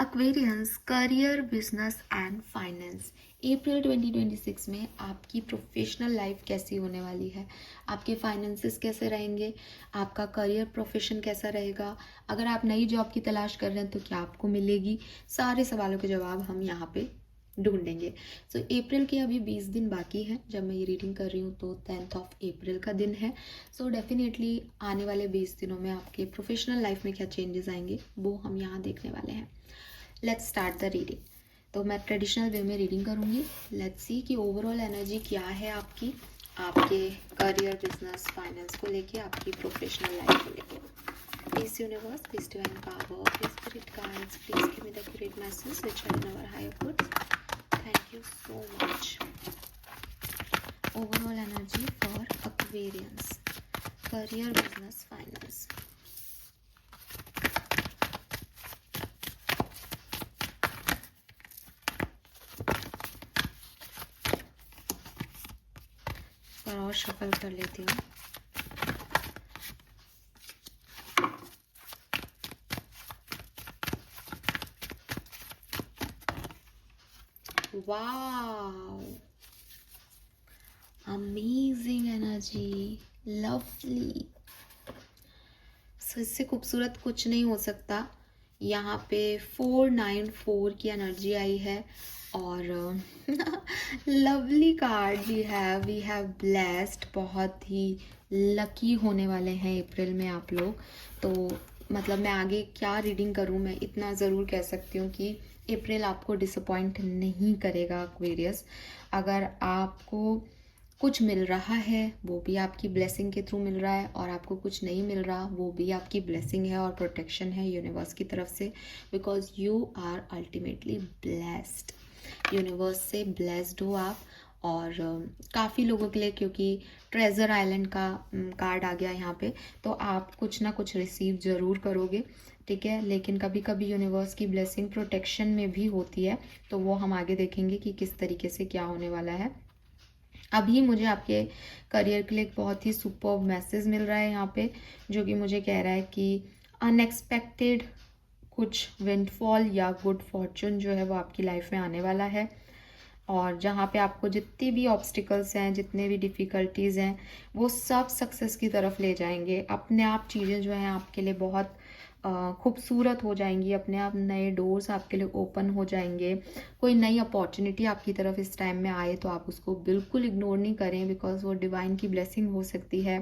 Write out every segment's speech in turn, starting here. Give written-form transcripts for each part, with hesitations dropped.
Aquarians career business and finance. April 2026 में आपकी professional life कैसी होने वाली है, आपके फाइनेंसेस कैसे रहेंगे, आपका करियर प्रोफेशन कैसा रहेगा, अगर आप नई जॉब की तलाश कर रहे हैं तो क्या आपको मिलेगी, सारे सवालों के जवाब हम यहाँ पे ढूंढेंगे। सो अप्रैल के अभी 20 दिन बाकी हैं। जब मैं ये रीडिंग कर रही हूँ तो 10th ऑफ अप्रैल का दिन है। सो डेफिनेटली आने वाले 20 दिनों में आपके प्रोफेशनल लाइफ में क्या चेंजेस आएंगे वो हम यहाँ देखने वाले हैं। Let's start the reading. तो मैं ट्रेडिशनल वे में रीडिंग करूँगी। लेट्स सी कि ओवरऑल एनर्जी क्या है आपकी, आपके करियर बिजनेस फाइनेंस को लेके, आपकी प्रोफेशनल लाइफ को लेके। Please universe, please divine power, please spirit guides, please give me the accurate message which are in our higher goods. Thank you so much. Overall energy for Aquarians career business finance. और shuffle कर लेती हूँ। Wow, amazing energy, lovely. So इससे खूबसूरत कुछ नहीं हो सकता। यहाँ पे 494 की एनर्जी आई है और lovely card we have blessed. बहुत ही लकी होने वाले हैं अप्रैल में आप लोग। तो मतलब मैं आगे क्या रीडिंग करूँ, मैं इतना ज़रूर कह सकती हूँ कि अप्रैल आपको डिसअपॉइंट नहीं करेगा एक्वेरियस। अगर आपको कुछ मिल रहा है वो भी आपकी ब्लेसिंग के थ्रू मिल रहा है, और आपको कुछ नहीं मिल रहा वो भी आपकी ब्लेसिंग है और प्रोटेक्शन है यूनिवर्स की तरफ से, because you are ultimately blessed. Universe से ब्लेस्ड हो आप। और काफ़ी लोगों के लिए, क्योंकि ट्रेजर आइलैंड का कार्ड आ गया यहाँ पे, तो आप कुछ ना कुछ रिसीव ज़रूर करोगे, ठीक है। लेकिन कभी कभी यूनिवर्स की ब्लेसिंग प्रोटेक्शन में भी होती है, तो वो हम आगे देखेंगे कि किस तरीके से क्या होने वाला है। अभी मुझे आपके करियर के लिए एक बहुत ही सुपर्ब मैसेज मिल रहा है यहाँ पे, जो कि मुझे कह रहा है कि अनएक्सपेक्टेड कुछ विंडफॉल या गुड फॉर्चून जो है वो आपकी लाइफ में आने वाला है। और जहाँ पे आपको जितने भी ऑब्स्टिकल्स हैं, जितने भी डिफ़िकल्टीज़ हैं, वो सब सक्सेस की तरफ ले जाएंगे। अपने आप चीज़ें जो हैं आपके लिए बहुत खूबसूरत हो जाएंगी, अपने आप नए डोर्स आपके लिए ओपन हो जाएंगे। कोई नई अपॉर्चुनिटी आपकी तरफ इस टाइम में आए तो आप उसको बिल्कुल इग्नोर नहीं करें, बिकॉज वो डिवाइन की ब्लेसिंग हो सकती है।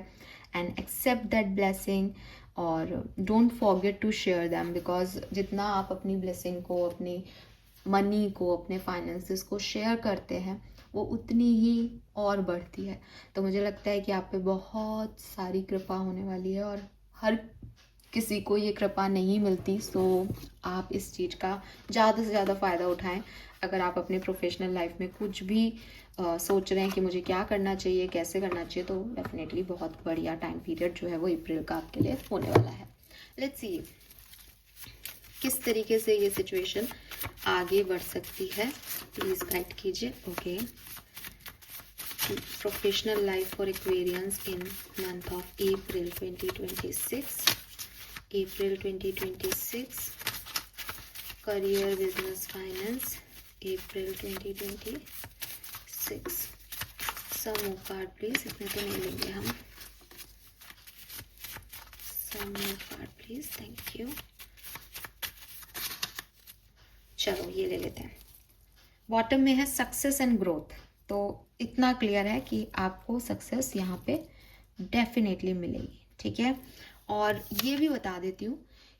एंड एक्सेप्ट दैट ब्लेसिंग, और don't forget to share them, because जितना आप अपनी ब्लेसिंग को, अपनी मनी को, अपने फाइनेंसेस को शेयर करते हैं वो उतनी ही और बढ़ती है। तो मुझे लगता है कि आप पे बहुत सारी कृपा होने वाली है, और हर किसी को ये कृपा नहीं मिलती। सो आप इस चीज़ का ज़्यादा से ज़्यादा फ़ायदा उठाएं। अगर आप अपने प्रोफेशनल लाइफ में कुछ भी सोच रहे हैं कि मुझे क्या करना चाहिए, कैसे करना चाहिए, तो डेफिनेटली बहुत बढ़िया टाइम पीरियड जो है वो अप्रैल का आपके लिए होने वाला है। लेट्स सी किस तरीके से ये सिचुएशन आगे बढ़ सकती है, प्लीज़ गाइड कीजिए। Okay, professional life for Aquarians in month of April 2026। April 2026, career business finance, April 2026. Some more card please, इतने तो नहीं लेंगे हम। Some more card please, thank you. चलो ये ले लेते हैं। बॉटम में है सक्सेस एंड ग्रोथ, तो इतना क्लियर है कि आपको सक्सेस यहाँ पे डेफिनेटली मिलेगी, ठीक है। और ये भी बता देती हूँ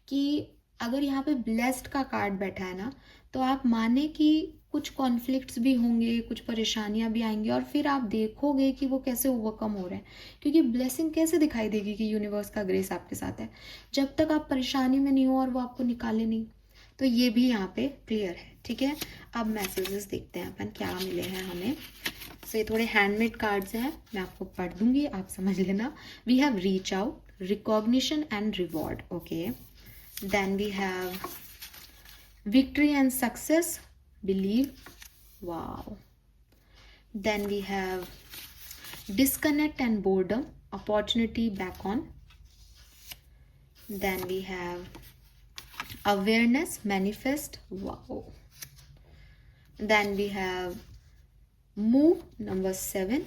कि अगर यहाँ पे ब्लेस्ड का कार्ड बैठा है ना, तो आप माने कि कुछ कॉन्फ्लिक्ट्स भी होंगे, कुछ परेशानियाँ भी आएंगी, और फिर आप देखोगे कि वो कैसे ओवरकम हो रहे हैं। क्योंकि ब्लेसिंग कैसे दिखाई देगी कि यूनिवर्स का ग्रेस आपके साथ है, जब तक आप परेशानी में नहीं हो और वो आपको निकाले नहीं। तो ये भी यहाँ पे क्लियर है, ठीक है। अब मैसेजेस देखते हैं अपन क्या मिले हैं हमें। सो ये थोड़े हैंडमेड कार्ड्स हैं, मैं आपको पढ़ दूंगी, आप समझ लेना। We have reach out, recognition and reward. Okay, then we have victory and success, believe. Wow. Then we have disconnect and boredom, opportunity back on. Then we have awareness, manifest, wow. Then we have move, number 7.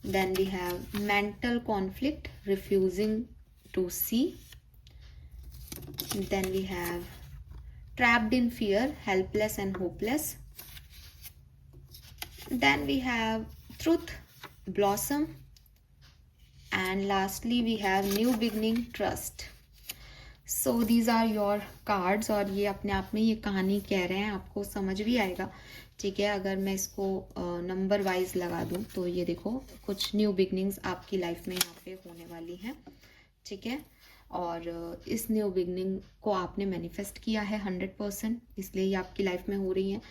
Then we have mental conflict, refusing to see. Then we have trapped in fear, helpless and hopeless. Then we have truth, blossom. And lastly we have new beginning, trust. So these are your cards, और ये अपने आप में ये कहानी कह रहे हैं, आपको समझ भी आएगा, ठीक है। अगर मैं इसको नंबर वाइज लगा दूं तो ये देखो कुछ न्यू बिगनिंग्स आपकी लाइफ में यहाँ पे होने वाली हैं, ठीक है। और इस न्यू बिगनिंग को आपने मैनिफेस्ट किया है 100%, इसलिए ये आपकी लाइफ में हो रही हैं।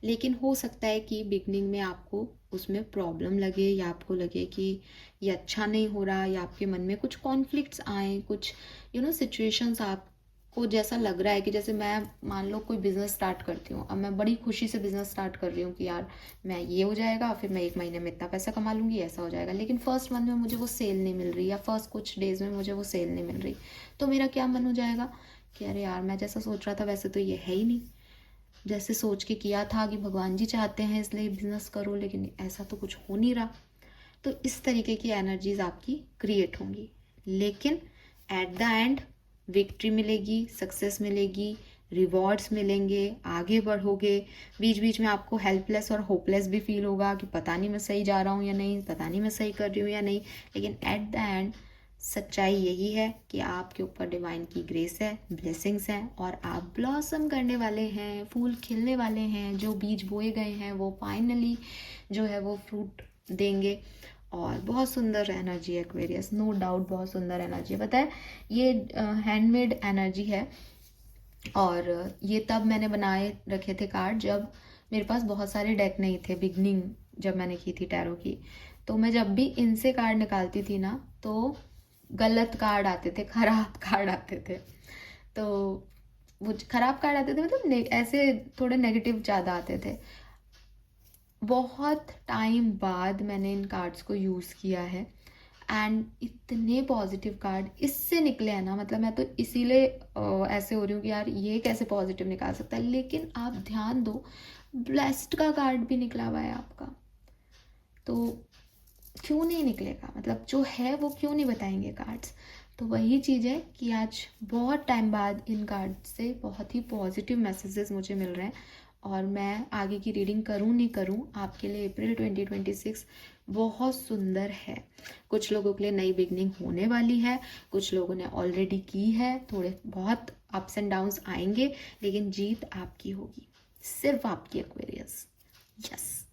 लेकिन हो सकता है कि बिगनिंग में आपको उसमें प्रॉब्लम लगे, या आपको लगे कि ये अच्छा नहीं हो रहा, या आपके मन में कुछ कॉन्फ्लिक्ट्स आए, कुछ सिचुएशंस आपको जैसा लग रहा है कि जैसे मैं मान लो कोई बिज़नेस स्टार्ट करती हूँ, अब मैं बड़ी खुशी से बिज़नेस स्टार्ट कर रही हूँ कि यार मैं ये हो जाएगा, फिर मैं 1 महीने में इतना पैसा कमा लूँगी, ऐसा हो जाएगा। लेकिन फर्स्ट मंथ में मुझे वो सेल नहीं मिल रही, या फर्स्ट कुछ डेज़ में मुझे वो सेल नहीं मिल रही, तो मेरा क्या मन हो जाएगा कि अरे यार मैं जैसा सोच रहा था वैसे तो ये है ही नहीं, जैसे सोच के किया था कि भगवान जी चाहते हैं इसलिए बिजनेस करो, लेकिन ऐसा तो कुछ हो नहीं रहा। तो इस तरीके की एनर्जीज आपकी क्रिएट होंगी, लेकिन एट द एंड विक्ट्री मिलेगी, सक्सेस मिलेगी, रिवॉर्ड्स मिलेंगे, आगे बढ़ोगे। बीच बीच में आपको हेल्पलेस और होपलेस भी फील होगा कि पता नहीं मैं सही जा रहा हूँ या नहीं, पता नहीं मैं सही कर रही हूँ या नहीं, लेकिन एट द एंड सच्चाई यही है कि आपके ऊपर डिवाइन की ग्रेस है, ब्लेसिंग्स हैं, और आप ब्लॉसम करने वाले हैं, फूल खिलने वाले हैं। जो बीज बोए गए हैं वो फाइनली जो है वो फ्रूट देंगे। और बहुत सुंदर एनर्जी है एक्वेरियस, नो डाउट बहुत सुंदर एनर्जी है। पता है ये हैंडमेड एनर्जी है, और ये तब मैंने बनाए रखे थे कार्ड जब मेरे पास बहुत सारे डेक नहीं थे। बिगनिंग जब मैंने की थी टैरो की, तो मैं जब भी इनसे कार्ड निकालती थी ना तो गलत कार्ड आते थे, खराब कार्ड आते थे। तो वो खराब कार्ड आते थे मतलब ऐसे थोड़े नेगेटिव ज़्यादा आते थे। बहुत टाइम बाद मैंने इन कार्ड्स को यूज़ किया है, एंड इतने पॉजिटिव कार्ड इससे निकले हैं ना, मतलब मैं तो इसीलिए ऐसे हो रही हूँ कि यार ये कैसे पॉजिटिव निकाल सकता है। लेकिन आप ध्यान दो, ब्लेस्ड का कार्ड भी निकला हुआ है आपका, तो क्यों नहीं निकलेगा, मतलब जो है वो क्यों नहीं बताएंगे कार्ड्स। तो वही चीज़ है कि आज बहुत टाइम बाद इन कार्ड से बहुत ही पॉजिटिव मैसेजेस मुझे मिल रहे हैं, और मैं आगे की रीडिंग करूं नहीं करूं, आपके लिए अप्रैल 2026 बहुत सुंदर है। कुछ लोगों के लिए नई बिगनिंग होने वाली है, कुछ लोगों ने ऑलरेडी की है, थोड़े बहुत अप्स एंड डाउन्स आएंगे, लेकिन जीत आपकी होगी, सिर्फ आपकी Aquarius. Yes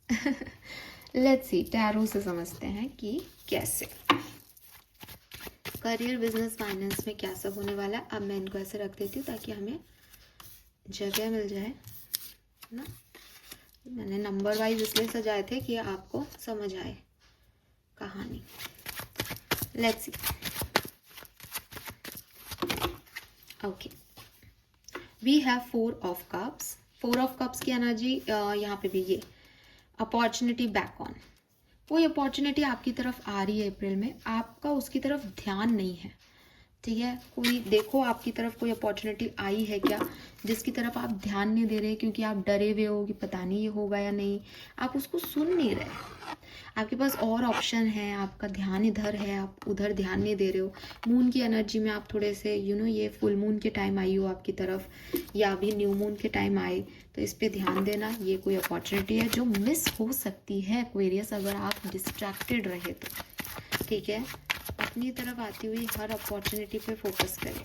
let's see, tarot से समझते हैं कि कैसे करियर, बिजनेस, फाइनेंस में क्या सब होने वाला है। अब मैं इनको ऐसे रख देती हूँ ताकि हमें जगह मिल जाए ना। मैंने नंबर वाइज इसलिए सजाए थे कि आपको समझ आए कहानी। Let's see, okay, we have 4 of cups. 4 of cups की एनर्जी यहाँ पे भी ये अपॉर्चुनिटी बैक ऑन, कोई अपॉर्चुनिटी आपकी तरफ आ रही है अप्रैल में, आपका उसकी तरफ ध्यान नहीं है, ठीक है। कोई देखो आपकी तरफ कोई अपॉर्चुनिटी आई है क्या जिसकी तरफ आप ध्यान नहीं दे रहे, क्योंकि आप डरे हुए हो कि पता नहीं ये होगा या नहीं, आप उसको सुन नहीं रहे। आपके पास और ऑप्शन है, आपका ध्यान इधर है, आप उधर ध्यान नहीं दे रहे हो। मून की एनर्जी में आप थोड़े से ये फुल मून के टाइम आई हो आपकी तरफ, या अभी न्यू मून के टाइम आए, तो इस पर ध्यान देना। ये कोई अपॉर्चुनिटी है जो मिस हो सकती है एक्वेरियस, अगर आप डिस्ट्रैक्टेड रहे तो, ठीक है। अपनी तरफ आती हुई हर अपॉर्चुनिटी पे फोकस करें।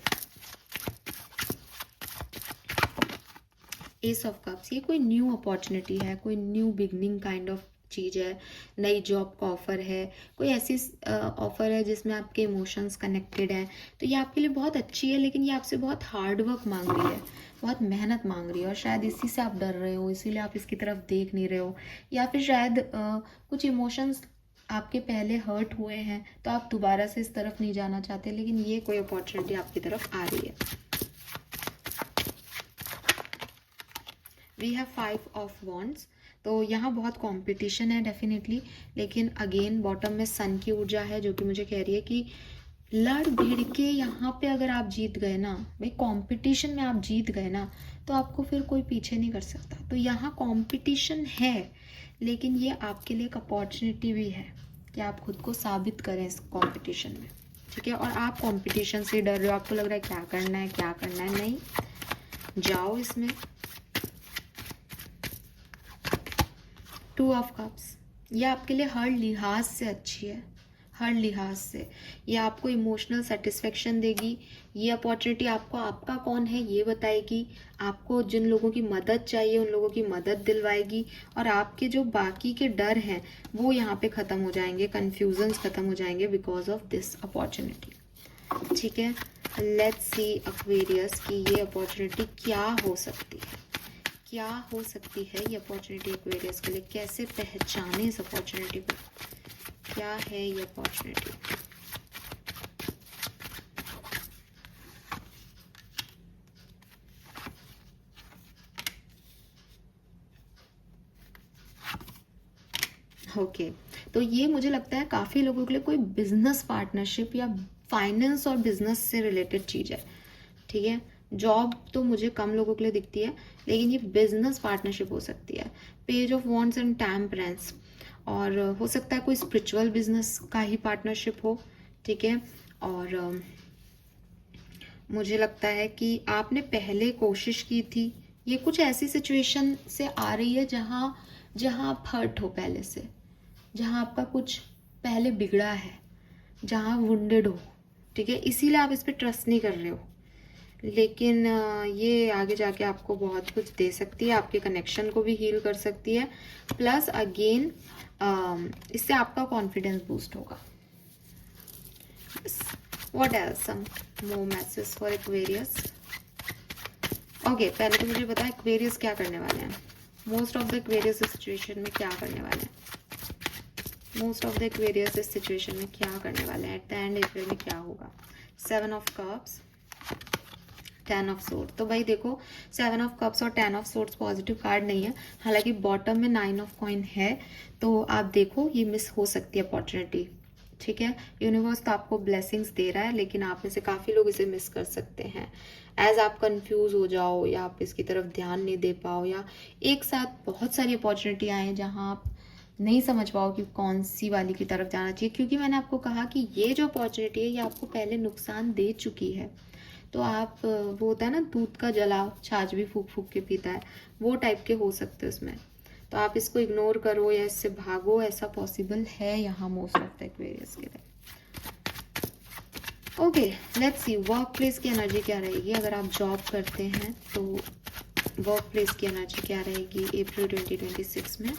एस ऑफ कप्स, ये कोई न्यू अपॉर्चुनिटी है, कोई न्यू बिगनिंग काइंड ऑफ चीज़ है, नई जॉब का ऑफर है, कोई ऐसी ऑफर है जिसमें आपके इमोशंस कनेक्टेड हैं, तो ये आपके लिए बहुत अच्छी है। लेकिन ये आपसे बहुत हार्ड वर्क मांग रही है, बहुत मेहनत मांग रही है, और शायद इसी से आप डर रहे हो, इसीलिए आप इसकी तरफ देख नहीं रहे हो, या फिर शायद कुछ इमोशंस आपके पहले हर्ट हुए हैं तो आप दोबारा से इस तरफ नहीं जाना चाहते, लेकिन ये कोई अपॉर्चुनिटी आपकी तरफ आ रही है। वी हैव 5 ऑफ वॉन्ड्स, तो यहाँ बहुत कंपटीशन है डेफिनेटली, लेकिन अगेन बॉटम में सन की ऊर्जा है जो कि मुझे कह रही है कि लड़ भिड़ के यहाँ पे अगर आप जीत गए ना भाई, कंपटीशन में आप जीत गए ना, तो आपको फिर कोई पीछे नहीं कर सकता। तो यहाँ कंपटीशन है, लेकिन ये आपके लिए एक अपॉर्चुनिटी भी है कि आप खुद को साबित करें इस कंपटीशन में, ठीक है। और आप कंपटीशन से डर रहे हो, आपको लग रहा है क्या करना है क्या करना है, नहीं, जाओ इसमें। 2 ऑफ कप्स, ये आपके लिए हर लिहाज से अच्छी है, हर लिहाज से। ये आपको इमोशनल सेटिस्फेक्शन देगी, ये अपॉर्चुनिटी आपको आपका कौन है ये बताएगी, आपको जिन लोगों की मदद चाहिए उन लोगों की मदद दिलवाएगी, और आपके जो बाकी के डर हैं वो यहाँ पे ख़त्म हो जाएंगे, कन्फ्यूजन्स ख़त्म हो जाएंगे बिकॉज ऑफ दिस अपॉर्चुनिटी, ठीक है। लेट्स सी एक्वेरियस की ये अपॉर्चुनिटी क्या हो सकती है, क्या हो सकती है ये अपॉर्चुनिटी एक्वेरियस के लिए, कैसे पहचाने इस अपॉर्चुनिटी को, क्या है ये अपॉर्चुनिटी। ओके तो ये मुझे लगता है काफ़ी लोगों के लिए कोई बिजनेस पार्टनरशिप या फाइनेंस और बिजनेस से रिलेटेड चीज़ है, ठीक है। जॉब तो मुझे कम लोगों के लिए दिखती है, लेकिन ये बिजनेस पार्टनरशिप हो सकती है। Page of wands and temperance, और हो सकता है कोई स्पिरिचुअल बिजनेस का ही पार्टनरशिप हो, ठीक है। और मुझे लगता है कि आपने पहले कोशिश की थी, ये कुछ ऐसी सिचुएशन से आ रही है जहाँ जहाँ आप हर्ट हो पहले से, जहाँ आपका कुछ पहले बिगड़ा है, जहाँ वुंडेड हो, ठीक है, इसीलिए आप इस पर ट्रस्ट नहीं कर रहे हो। लेकिन ये आगे जाके आपको बहुत कुछ दे सकती है, आपके कनेक्शन को भी हील कर सकती है, प्लस अगेन इससे आपका कॉन्फिडेंस बूस्ट होगा। What else, some more message for Aquarius. Okay, पहले तो मुझे पता है एक्वेरियस क्या करने वाले हैं। मोस्ट ऑफ द एक्वेरियस इस सिचुएशन में क्या करने वाले हैं, मोस्ट ऑफ द एक्वेरियस इस सिचुएशन में क्या करने वाले हैं, एट द एंड अप्रैल में क्या होगा। 7 ऑफ कप्स, 10 ऑफ सोर्ड्स। तो भाई देखो 7 ऑफ कप्स और 10 ऑफ सोर्ड्स पॉजिटिव कार्ड नहीं है, हालांकि बॉटम में 9 ऑफ कॉइन है। तो आप देखो ये मिस हो सकती है अपॉर्चुनिटी, ठीक है। यूनिवर्स तो आपको ब्लेसिंग्स दे रहा है, लेकिन आप में से काफ़ी लोग इसे मिस कर सकते हैं। एज आप कंफ्यूज हो जाओ, या आप इसकी तरफ ध्यान नहीं दे पाओ, या एक साथ बहुत सारी अपॉर्चुनिटी आए जहाँ आप नहीं समझ पाओ कि कौन सी वाली की तरफ जाना चाहिए। क्योंकि मैंने आपको कहा कि ये जो अपॉर्चुनिटी है ये आपको पहले नुकसान दे चुकी है। तो आप वो होता है ना दूध का जलाव छाछ भी फूक फूक के पीता है, वो टाइप के हो सकते हैं उसमें। तो आप इसको इग्नोर करो या इससे भागो, ऐसा पॉसिबल है यहाँ मोस्ट ऑफ द एक्वेरियस के लिए। Okay let's C work place की एनर्जी क्या रहेगी। अगर आप जॉब करते हैं तो वर्क प्लेस की एनर्जी क्या रहेगी अप्रैल 2026 में।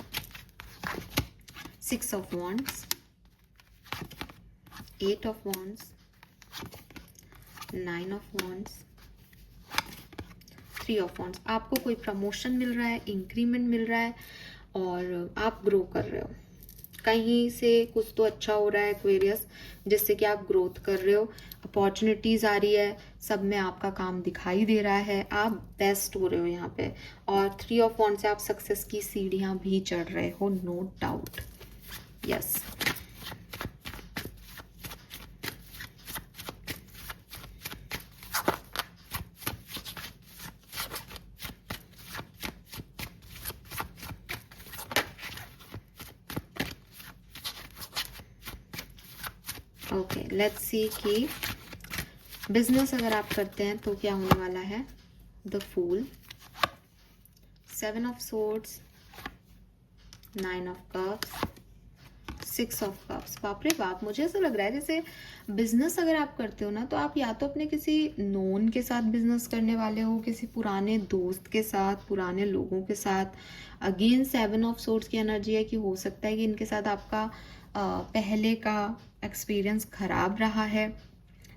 6 of wands, 8 of wands, 9 of wands, 3 of wands. आपको कोई प्रमोशन मिल रहा है, इंक्रीमेंट मिल रहा है, और आप ग्रो कर रहे हो, कहीं से कुछ तो अच्छा हो रहा है एक्वेरियस, जिससे कि आप ग्रोथ कर रहे हो, अपॉर्चुनिटीज आ रही है, सब में आपका काम दिखाई दे रहा है, आप बेस्ट हो रहे हो यहाँ पे। और 3 ऑफ वॉन्ड से आप सक्सेस की सीढ़ियाँ भी चढ़ रहे हो, no doubt. Yes okay let's see कि बिजनेस अगर आप करते हैं तो क्या होने वाला है। The fool, 7 of swords, 9 of cups, 6 of cups. बाप रे बाप, मुझे ऐसा लग रहा है जैसे बिजनेस अगर आप करते हो ना, तो आप या तो अपने किसी नोन के साथ बिजनेस करने वाले हो, किसी पुराने दोस्त के साथ, पुराने लोगों के साथ। अगेन 7 ऑफ सोर्ड्स की एनर्जी है कि हो सकता है कि इनके साथ आपका पहले का एक्सपीरियंस खराब रहा है,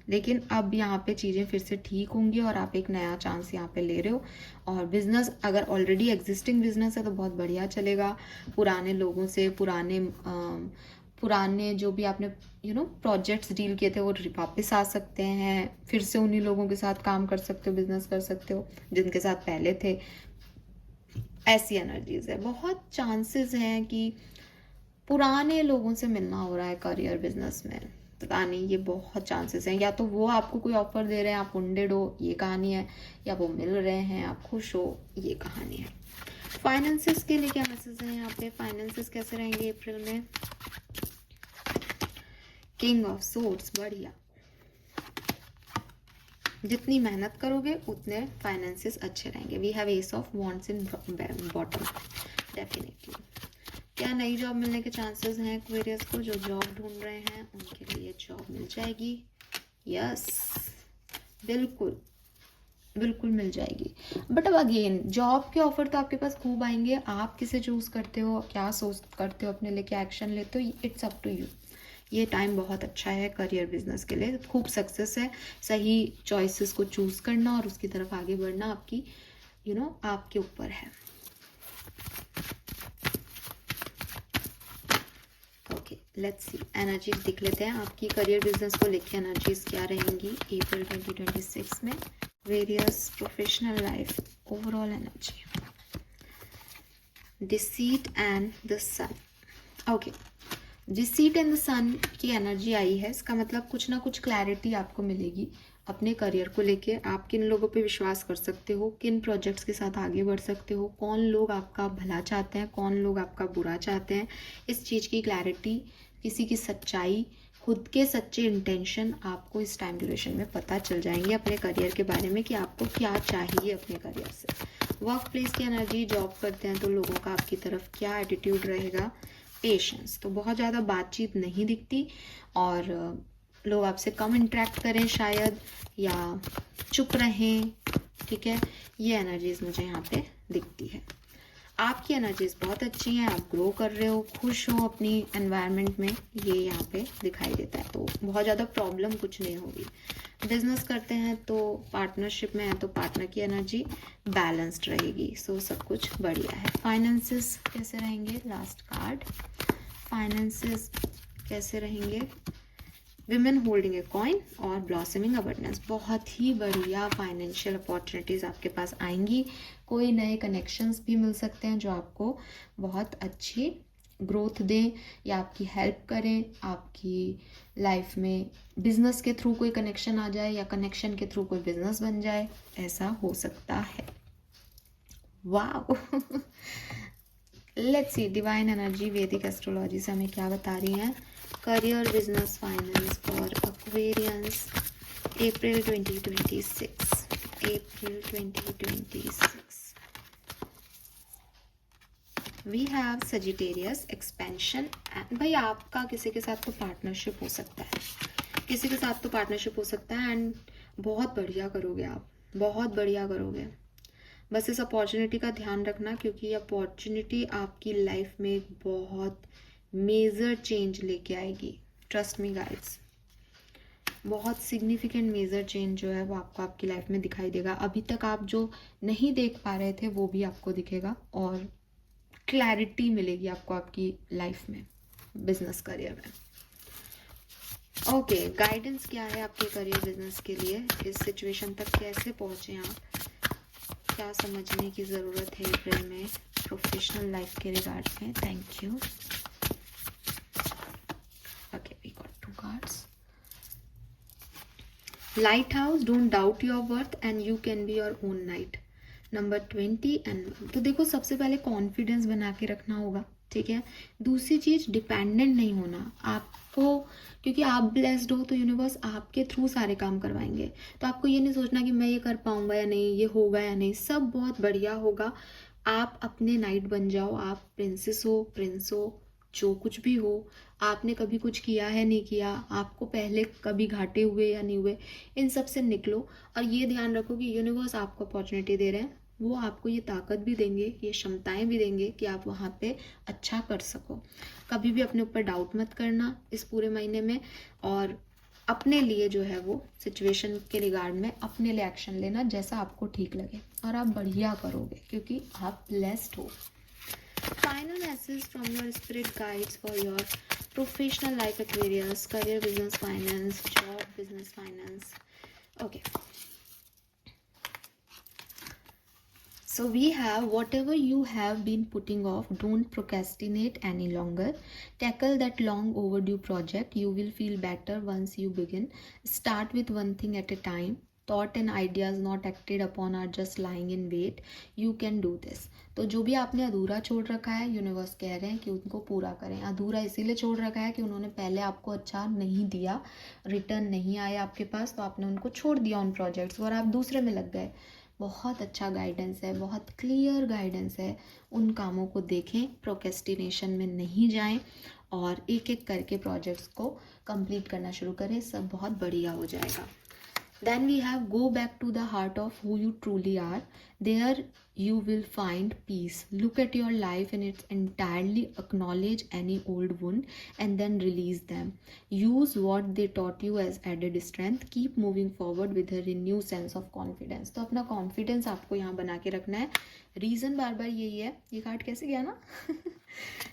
लेकिन अब यहाँ पे चीज़ें फिर से ठीक होंगी और आप एक नया चांस यहाँ पे ले रहे हो। और बिजनेस अगर ऑलरेडी एग्जिस्टिंग बिजनेस है तो बहुत बढ़िया चलेगा। पुराने लोगों से, पुराने जो भी आपने प्रोजेक्ट्स डील किए थे वो वापस आ सकते हैं, फिर से उन्हीं लोगों के साथ काम कर सकते हो, बिजनेस कर सकते हो जिनके साथ पहले थे। ऐसी एनर्जीज है, बहुत चांसेस हैं कि पुराने लोगों से मिलना हो रहा है करियर बिजनेस में। पता नहीं, ये बहुत चांसेस हैं, या तो वो आपको कोई ऑफर दे रहे हैं, आप वुंडेड हो, ये कहानी है, या वो मिल रहे हैं, आप खुश हो, ये कहानी है। फाइनेंसेस के लिए क्या मैसेज है यहाँ पे? फाइनेंसेस कैसे रहेंगे अप्रैल में? किंग ऑफ सोर्ड्स, बढ़िया। जितनी मेहनत करोगे उतने फाइनेंसेस अच्छे रहेंगे। We have ace of wands in bottom, definitely. क्या नई जॉब मिलने के चांसेस हैं एक्वेरियस को? जो जॉब ढूंढ रहे हैं उनके लिए जॉब मिल जाएगी। यस, बिल्कुल बिल्कुल मिल जाएगी। बट अब अगेन जॉब के ऑफर तो आपके पास खूब आएंगे, आप किसे चूज करते हो, क्या सोच करते हो, अपने लिए क्या एक्शन लेते हो, इट्स अप टू यू। ये टाइम बहुत अच्छा है करियर बिजनेस के लिए, खूब सक्सेस है। सही चॉइसेस को चूज करना और उसकी तरफ आगे बढ़ना आपकी आपके ऊपर है। ओके, लेट्स सी एनर्जीज दिख लेते हैं आपकी करियर बिजनेस को लेके। एनर्जीज क्या रहेंगी अप्रैल 2026 में? Various professional life, overall energy, deceit and the sun. Okay, deceit and the sun की एनर्जी आई है, इसका मतलब कुछ ना कुछ क्लैरिटी आपको मिलेगी अपने करियर को लेके। आप किन लोगों पे विश्वास कर सकते हो, किन प्रोजेक्ट्स के साथ आगे बढ़ सकते हो, कौन लोग आपका भला चाहते हैं, कौन लोग आपका बुरा चाहते हैं, इस चीज़ की क्लैरिटी, किसी की सच्चाई, खुद के सच्चे इंटेंशन आपको इस टाइम ड्यूरेशन में पता चल जाएंगे अपने करियर के बारे में कि आपको क्या चाहिए अपने करियर से। वर्क प्लेस की एनर्जी, जॉब करते हैं तो लोगों का आपकी तरफ क्या एटीट्यूड रहेगा? पेशेंस, तो बहुत ज़्यादा बातचीत नहीं दिखती और लोग आपसे कम इंटरेक्ट करें शायद, या चुप रहें, ठीक है, ये एनर्जीज मुझे यहाँ पे दिखती है। आपकी एनर्जीज बहुत अच्छी हैं, आप ग्रो कर रहे हो, खुश हो अपनी एनवायरनमेंट में, ये यहाँ पे दिखाई देता है। तो बहुत ज़्यादा प्रॉब्लम कुछ नहीं होगी। बिजनेस करते हैं तो पार्टनरशिप में है तो पार्टनर की एनर्जी बैलेंस्ड रहेगी, सो सब कुछ बढ़िया है। फाइनेंसेस कैसे रहेंगे? लास्ट कार्ड, फाइनेंसेस कैसे रहेंगे? विमेन होल्डिंग ए कॉइन और ब्लॉसमिंग अबंडेंस, बहुत ही बढ़िया फाइनेंशियल अपॉर्चुनिटीज़ आपके पास आएंगी। कोई नए कनेक्शंस भी मिल सकते हैं जो आपको बहुत अच्छी ग्रोथ दें या आपकी हेल्प करें, आपकी लाइफ में बिजनेस के थ्रू कोई कनेक्शन आ जाए या कनेक्शन के थ्रू कोई बिजनेस बन जाए, ऐसा हो सकता है। Wow let's see divine energy Vedic astrology से हमें क्या बता रही हैं? Career business finance for Aquarians April 2026, April 2026। We have Sagittarius expansion and भाई आपका किसी के साथ तो पार्टनरशिप हो सकता है, किसी के साथ तो पार्टनरशिप हो सकता है एंड बहुत बढ़िया करोगे आप, बहुत बढ़िया करोगे। बस इस अपॉर्चुनिटी का ध्यान रखना क्योंकि ये अपॉर्चुनिटी आपकी लाइफ में एक बहुत मेजर चेंज लेके आएगी। ट्रस्ट मी गाइड्स, बहुत सिग्निफिकेंट मेजर चेंज जो है वो आपको आपकी लाइफ में दिखाई देगा। अभी तक आप जो नहीं देख पा रहे थे वो भी आपको दिखेगा और क्लैरिटी मिलेगी आपको आपकी लाइफ में, बिजनेस करियर में। ओके, गाइडेंस क्या है आपके करियर बिजनेस के लिए? इस सिचुएशन तक कैसे पहुंचे आप, क्या समझने की ज़रूरत है अप्रैल में प्रोफेशनल लाइफ के रिगार्ड में? Thank you. Okay, we got 2 cards. Lighthouse, don't doubt your worth and you can be your own knight, number 20 and 1। तो देखो, सबसे पहले कॉन्फिडेंस बना के रखना होगा, ठीक है। दूसरी चीज़, डिपेंडेंट नहीं होना आपको, क्योंकि आप ब्लेस्ड हो तो यूनिवर्स आपके थ्रू सारे काम करवाएंगे। तो आपको ये नहीं सोचना कि मैं ये कर पाऊंगा या नहीं, ये होगा या नहीं, सब बहुत बढ़िया होगा। आप अपने नाइट बन जाओ, आप प्रिंसेस हो, प्रिंस हो, जो कुछ भी हो। आपने कभी कुछ किया है नहीं किया, आपको पहले कभी घाटे हुए या नहीं हुए, इन सब से निकलो और ये ध्यान रखो कि यूनिवर्स आपको अपॉर्चुनिटी दे रहे हैं, वो आपको ये ताकत भी देंगे, ये क्षमताएं भी देंगे कि आप वहाँ पे अच्छा कर सको। कभी भी अपने ऊपर डाउट मत करना इस पूरे महीने में, और अपने लिए जो है वो सिचुएशन के रिगार्ड में अपने लिए एक्शन लेना जैसा आपको ठीक लगे, और आप बढ़िया करोगे क्योंकि आप ब्लेस्ड हो। Final message from your spirit guides for your professional life Aquarius, career, business, finance, job, business, finance. Okay. So we have whatever you have been putting off, don't procrastinate any longer. Tackle that long overdue project. You will feel better once you begin. Start with one thing at a time. Thought and ideas not acted upon are just lying in wait. You can do this. तो जो भी आपने अधूरा छोड़ रखा है, universe कह रहे हैं कि उनको पूरा करें. अधूरा इसीलिए छोड़ रखा है कि उन्होंने पहले आपको अच्छा नहीं दिया, रिटर्न नहीं आया आपके पास, तो आपने उनको छोड़ दिया उन प्रोजेक्ट्स और आप दूसरे में लग गए. बहुत अच्छा गाइडेंस है, बहुत क्लियर गाइडेंस है. उन कामों को देखें, प्रोक्रेस्टिनेशन में नहीं जाएं और एक एक करके प्रोजेक्ट्स को कंप्लीट करना शुरू करें. सब बहुत बढ़िया हो जाएगा. Then we have go back to the heart of who you truly are. There you will find peace. Look at your life in its entirely, acknowledge any old wound and then release them. Use what they taught you as added strength. Keep moving forward with a renewed sense of confidence. तो अपना confidence आपको यहाँ बना के रखना है. Reason बार बार यही है. ये कार्ड कैसे गया ना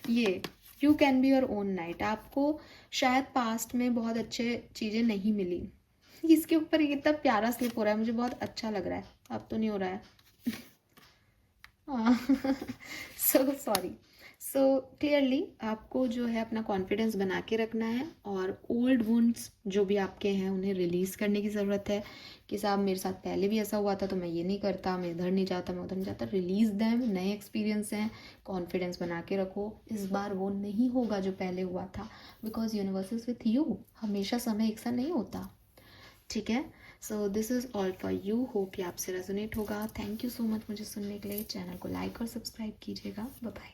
ये you can be your own night. आपको शायद पास्ट में बहुत अच्छे चीज़ें नहीं मिली. इसके ऊपर कितना प्यारा स्लिप हो रहा है, मुझे बहुत अच्छा लग रहा है. अब तो नहीं हो रहा है. So sorry. सो क्लियरली आपको जो है अपना कॉन्फिडेंस बना के रखना है और ओल्ड वुंड्स जो भी आपके हैं उन्हें रिलीज़ करने की ज़रूरत है. कि साहब मेरे साथ पहले भी ऐसा हुआ था तो मैं ये नहीं करता, मैं इधर नहीं जाता, मैं उधर नहीं जाता. Release them. नए एक्सपीरियंस हैं, कॉन्फिडेंस बना के रखो. इस बार वो नहीं होगा जो पहले हुआ था, because universe is with you. हमेशा समय एक सा नहीं होता. ठीक है. So this is all for you. Hope ये आपसे रेजोनेट होगा. थैंक यू सो मच मुझे सुनने के लिए. चैनल को लाइक और सब्सक्राइब कीजिएगा. Bye bye.